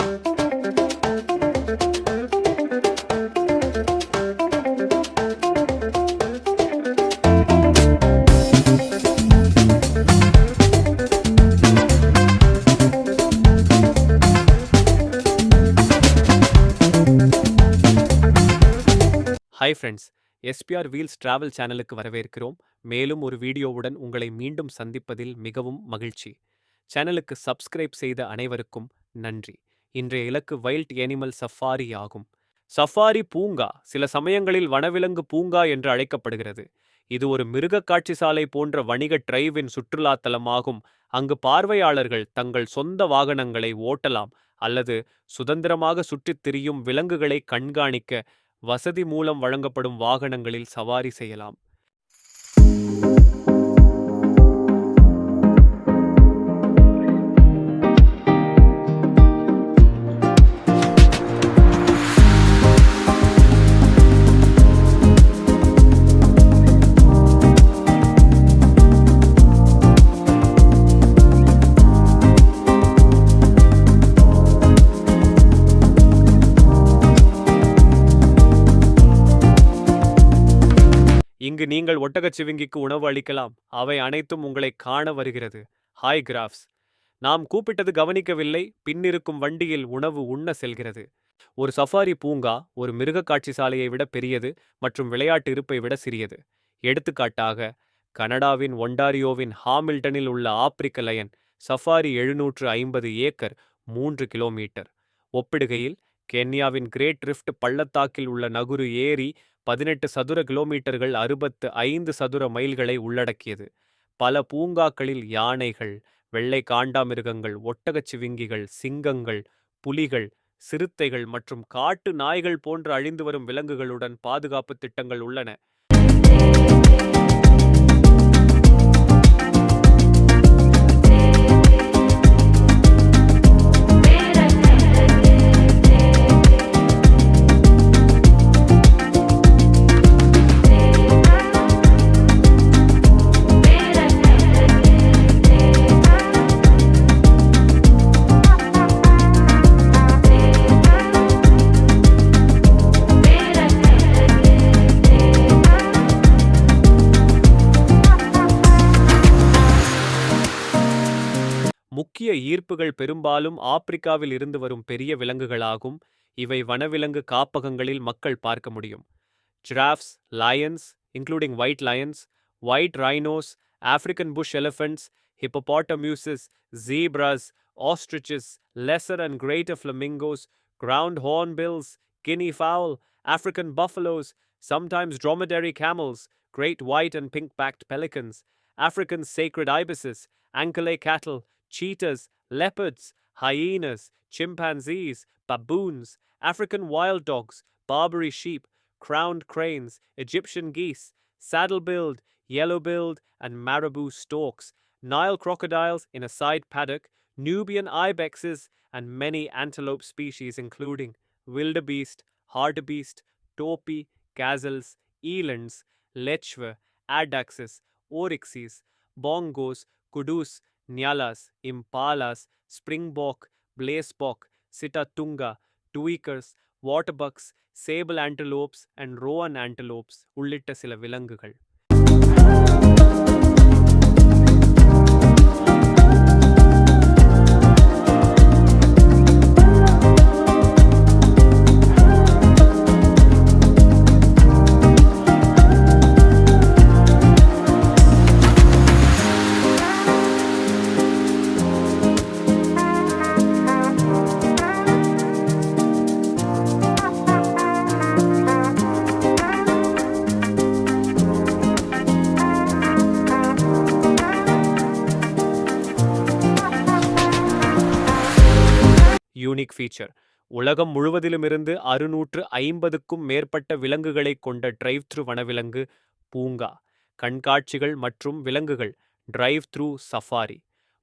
Hi friends, SPR wheels travel சேனலுக்கு வரவேற்கிறோம். மேலும் ஒரு வீடியோவுடன் உங்களை மீண்டும் சந்திப்பதில் மிகவும் மகிழ்ச்சி. சேனலுக்கு சப்ஸ்கிரைப் செய்த அனைவருக்கும் நன்றி. இன்றைய இலக்கு வைல்ட் எனிமல் சஃபாரி ஆகும். சஃபாரி பூங்கா சில சமயங்களில் வனவிலங்கு பூங்கா என்று அழைக்கப்படுகிறது. இது ஒரு மிருக காட்சி சாலை போன்ற வணிக டிரைவின் சுற்றுலா தலமாகும். அங்கு பார்வையாளர்கள் தங்கள் சொந்த வாகனங்களை ஓட்டலாம் அல்லது சுதந்திரமாக சுற்றித் திரியும் விலங்குகளை கண்காணிக்க வசதி மூலம் வழங்கப்படும் வாகனங்களில் சவாரி செய்யலாம். இங்கு நீங்கள் ஒட்டகச்சிவிங்கிக்கு உணவு அளிக்கலாம். அவை அனைத்தும் உங்களை காண வருகிறது. ஹாய் கிராஃப்ஸ், நாம் கூப்பிட்டது கவனிக்கவில்லை. பின்னிருக்கும் வண்டியில் உணவு உண்ண செல்கிறது. ஒரு சஃபாரி பூங்கா ஒரு மிருக காட்சி சாலையை விட பெரியது மற்றும் விளையாட்டு இருப்பை விட சிறியது. எடுத்துக்காட்டாக, கனடாவின் ஒன்டாரியோவின் ஹாமில்டனில் உள்ள ஆப்பிரிக்க லயன் சஃபாரி 750 ஏக்கர் 3 கிலோமீட்டர். ஒப்பிடுகையில், கென்யாவின் கிரேட் ரிஃப்ட் பள்ளத்தாக்கில் உள்ள நகுரு ஏரி 18 சதுர கிலோமீட்டர்கள் 65 சதுர மைல்களை உள்ளடக்கியது. பல பூங்காக்களில் யானைகள், வெள்ளை காண்டாமிருகங்கள், ஒட்டகச்சிவிங்கிகள், சிங்கங்கள், புலிகள், சிறுத்தைகள் மற்றும் காட்டு நாய்கள் போன்ற அழிந்து வரும் விலங்குகளுடன் பாதுகாப்பு திட்டங்கள் உள்ளன. முக்கிய ஈர்ப்புகள் பெரும்பாலும் ஆப்பிரிக்காவில் இருந்து வரும் பெரிய விலங்குகளாகும். இவை வனவிலங்கு காப்பகங்களில் மக்கள் பார்க்க முடியும். Giraffes, lions including white lions, white rhinos, African bush elephants, hippopotamuses, zebras, ostriches, lesser and greater flamingos, ground hornbills, guinea fowl, African buffaloes, sometimes dromedary camels, great white and pink-backed pelicans, African sacred ibises, Ankole cattle, cheetahs, leopards, hyenas, chimpanzees, baboons, African wild dogs, Barbary sheep, crowned cranes, Egyptian geese, saddle-billed, yellow-billed, and marabou storks, Nile crocodiles in a side paddock, Nubian ibexes, and many antelope species including wildebeest, hartebeest, topi, gazelles, elands, lechwe, addaxes, oryxes, bongos, kudus, nyalas, impalas, springbok, blazebok, sitatunga, tweakers, waterbucks, sable antelopes and rowan antelopes உள்ளிட்ட சில விலங்குகள். Unique feature. உலகம் முழுவதிலுமிருந்து 650க்கும் மேற்பட்ட விலங்குகளைக் கொண்ட drive through வனவிலங்கு பூங்கா. கண்காட்சிகள் மற்றும் விலங்குகள். Drive through safari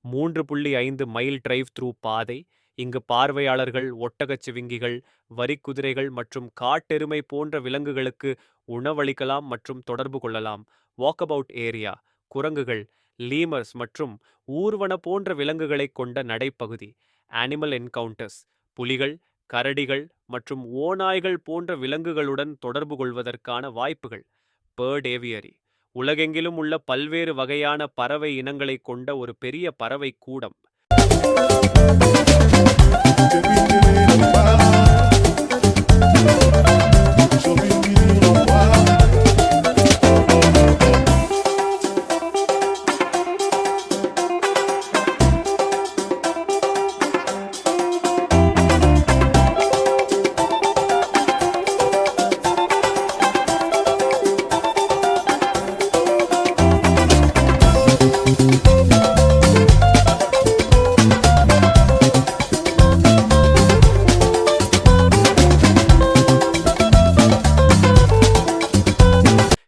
3.5 mile drive through பாதை. இங்கு பார்வையாளர்கள் ஒட்டகச்சிவிங்கிகள், வரிக்குதிரைகள் மற்றும் காட்டெருமை போன்ற விலங்குகளுக்கு உணவளிக்கலாம் மற்றும் தொடர்பு கொள்ளலாம். வாக்கபவுட் ஏரியா. குரங்குகள், லீமர்ஸ் மற்றும் ஊர்வன போன்ற விலங்குகளைக் கொண்ட நடைப்பகுதி. Animal encounters. புலிகள், கரடிகள் மற்றும் ஓநாய்கள் போன்ற விலங்குகளுடன் தொடர்பு கொள்வதற்கான வாய்ப்புகள். பேர்ட் ஏவியரி உலகெங்கிலும் உள்ள பல்வேறு வகையான பறவை இனங்களை கொண்ட ஒரு பெரிய பறவை கூடம்.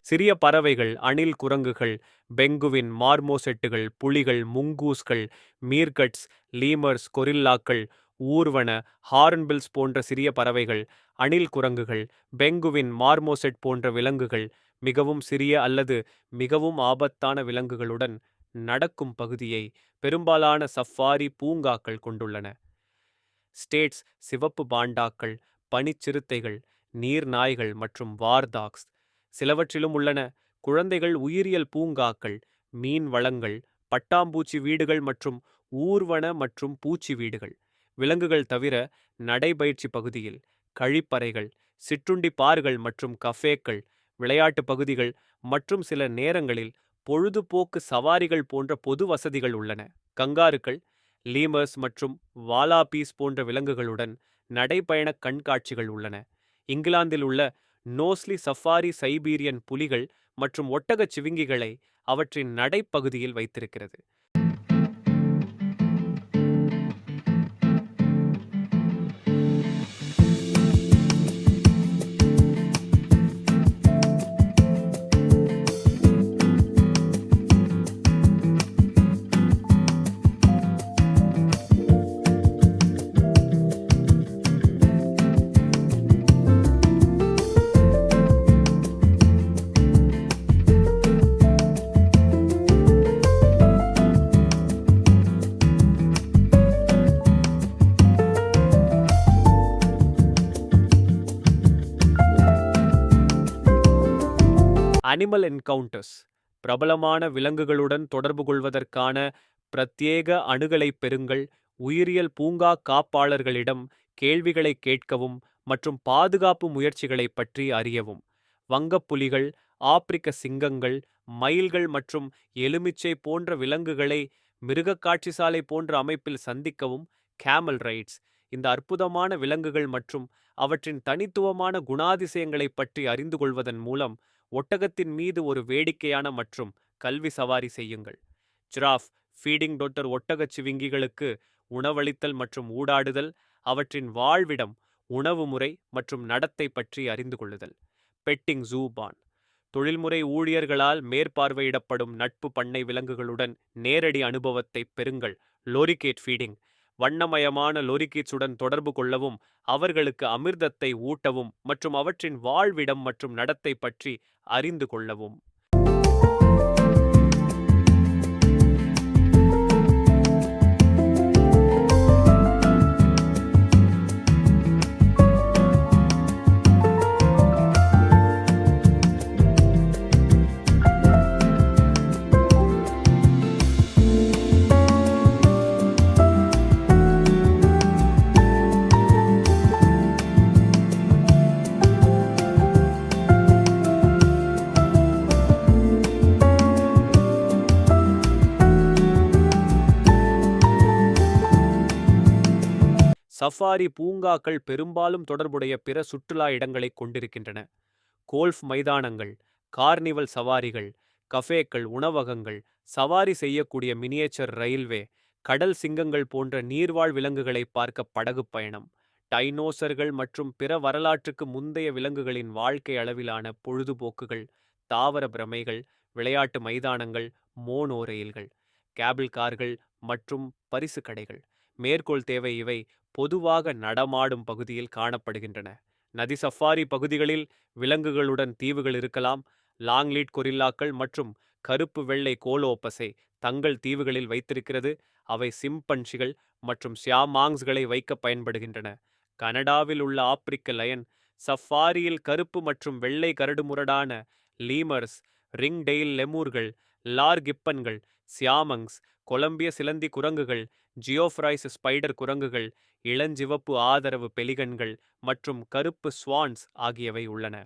சிறிய பறவைகள், அணில் குரங்குகள், பெங்குவின், மார்மோசெட்டுகள், புலிகள், முங்கூஸ்கள், மீர்கட்ஸ், லீமர்ஸ், கொரில்லாக்கள், ஊர்வன, ஹார்ன்பில்ஸ் போன்ற சிறிய பறவைகள், அணில் குரங்குகள், பெங்குவின், மார்மோசெட் போன்ற விலங்குகள் மிகவும் சிறிய அல்லது மிகவும் ஆபத்தான விலங்குகளுடன் நடக்கும் பகுதியை பெரும்பாலான சஃபாரி பூங்காக்கள் கொண்டுள்ளன. ஸ்டேட்ஸ் சிவப்பு பாண்டாக்கள், பனிச்சிறுத்தைகள், நீர் நாய்கள் மற்றும் வார்டாக்ஸ் சிலவற்றிலும் உள்ளன. குழந்தைகள் உயிரியல் பூங்காக்கள், மீன் வளங்கள், பட்டாம்பூச்சி வீடுகள் மற்றும் ஊர்வன மற்றும் பூச்சி வீடுகள். விலங்குகள் தவிர நடைபயிற்சி பகுதியில் கழிப்பறைகள், சிற்றுண்டி பார்கள் மற்றும் கஃபேக்கள், விளையாட்டு பகுதிகள் மற்றும் சில நேரங்களில் பொழுதுபோக்கு சவாரிகள் போன்ற பொது வசதிகள் உள்ளன. கங்காருக்கள், லீமர்ஸ் மற்றும் வாலாபீஸ் போன்ற விலங்குகளுடன் நடைபயண கண்காட்சிகள் உள்ளன. இங்கிலாந்தில் உள்ள நோஸ்லி சஃபாரி சைபீரியன் புலிகள் மற்றும் ஒட்டகச் சிவிங்கிகளை அவற்றின் நடைப்பகுதியில் வைத்திருக்கிறது. அனிமல் என்கவுண்டர்ஸ் பிரபலமான விலங்குகளுடன் தொடர்பு கொள்வதற்கான பிரத்யேக அணுகலை பெறுங்கள். உயிரியல் பூங்கா காப்பாளர்களிடம் கேள்விகளை கேட்கவும் மற்றும் பாதுகாப்பு முயற்சிகளை பற்றி அறியவும். வங்கப்புலிகள், ஆப்பிரிக்க சிங்கங்கள், மயில்கள் மற்றும் எலுமிச்சை போன்ற விலங்குகளை மிருகக்காட்சிசாலை போன்ற அமைப்பில் சந்திக்கவும். கேமல் ரைட்ஸ் இந்த அற்புதமான விலங்குகள் மற்றும் அவற்றின் தனித்துவமான குணாதிசயங்களை பற்றி அறிந்து கொள்வதன் மூலம் ஒட்டகத்தின் மீது ஒரு வேடிக்கையான மற்றும் கல்வி சவாரி செய்யுங்கள். ஜிராஃப் ஃபீடிங் டொட்டர் ஒட்டகச் சிவிங்கிகளுக்கு உணவளித்தல் மற்றும் ஊடாடுதல், அவற்றின் வாழ்விடம், உணவு முறை மற்றும் நடத்தை பற்றி அறிந்து கொள்ளுதல். பெட்டிங் ஜூபான் தொழில்முறை ஊழியர்களால் மேற்பார்வையிடப்படும் நட்பு பண்ணை விலங்குகளுடன் நேரடி அனுபவத்தை பெறுங்கள். லோரிகேட் ஃபீடிங் வண்ணமயமான லோரிகீட்ஸுடன் தொடர்பு கொள்ளவும், அவர்களுக்கு அமிர்தத்தை ஊட்டவும் மற்றும் அவற்றின் வாழ்விடம் மற்றும் நடத்தை பற்றி அறிந்து கொள்ளவும். சஃபாரி பூங்காக்கள் பெரும்பாலும் தொடர்புடைய பிற சுற்றுலா இடங்களை கொண்டிருக்கின்றன. கோல்ஃப் மைதானங்கள், கார்னிவல் சவாரிகள், கஃபேக்கள், உணவகங்கள், சவாரி செய்யக்கூடிய மினியேச்சர் ரயில்வே, கடல் சிங்கங்கள் போன்ற நீர்வாழ் விலங்குகளை பார்க்க படகு பயணம், டைனோசர்கள் மற்றும் பிற வரலாற்றுக்கு முந்தைய விலங்குகளின் வாழ்க்கை அளவிலான பொழுதுபோக்குகள், தாவர பிரமைகள், விளையாட்டு மைதானங்கள், மோனோ ரயில்கள், கேபிள் கார்கள் மற்றும் பரிசு கடைகள். மேற்கோள் தேவை இவை பொதுவாக நடமாடும் பகுதியில் காணப்படுகின்றன. நதி சஃபாரி பகுதிகளில் விலங்குகளுடன் தீவுகள் இருக்கலாம். லாங்லீட் கொரில்லாக்கள் மற்றும் கருப்பு வெள்ளை கோலோப்பஸை தங்கள் தீவுகளில் வைத்திருக்கிறது. அவை சிம்பன்சிகள் மற்றும் சியாமாங்ஸ்களை வைக்க பயன்படுகின்றன. கனடாவில் உள்ள ஆப்பிரிக்க லயன் சஃபாரியில் கருப்பு மற்றும் வெள்ளை கரடுமுரடான லீமர்ஸ், ரிங்டெயில் லெமூர்கள், லார்கிப்பன்கள், சியாமங்ஸ், கொலம்பிய சிலந்தி குரங்குகள், ஜியோஃப்ரைஸ் ஸ்பைடர் குரங்குகள், இளஞ்சிவப்பு ஆதரவு பெலிகன்கள் மற்றும் கருப்பு ஸ்வான்ஸ் ஆகியவை உள்ளன.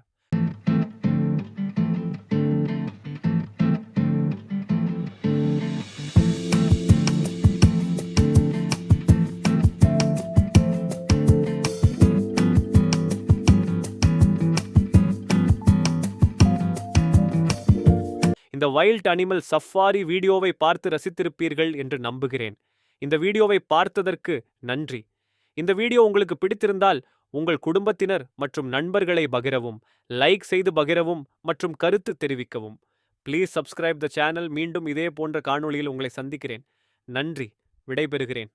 இந்த வைல்ட் அனிமல் சஃபாரி வீடியோவை பார்த்து ரசித்திருப்பீர்கள் என்று நம்புகிறேன். இந்த வீடியோவை பார்த்ததற்கு நன்றி. இந்த வீடியோ உங்களுக்கு பிடித்திருந்தால் உங்கள் குடும்பத்தினர் மற்றும் நண்பர்களை பகிரவும், லைக் செய்து பகிரவும் மற்றும் கருத்து தெரிவிக்கவும். Please subscribe the channel. மீண்டும் இதே போன்ற காணொளியில் உங்களை சந்திக்கிறேன். நன்றி. விடைபெறுகிறேன்.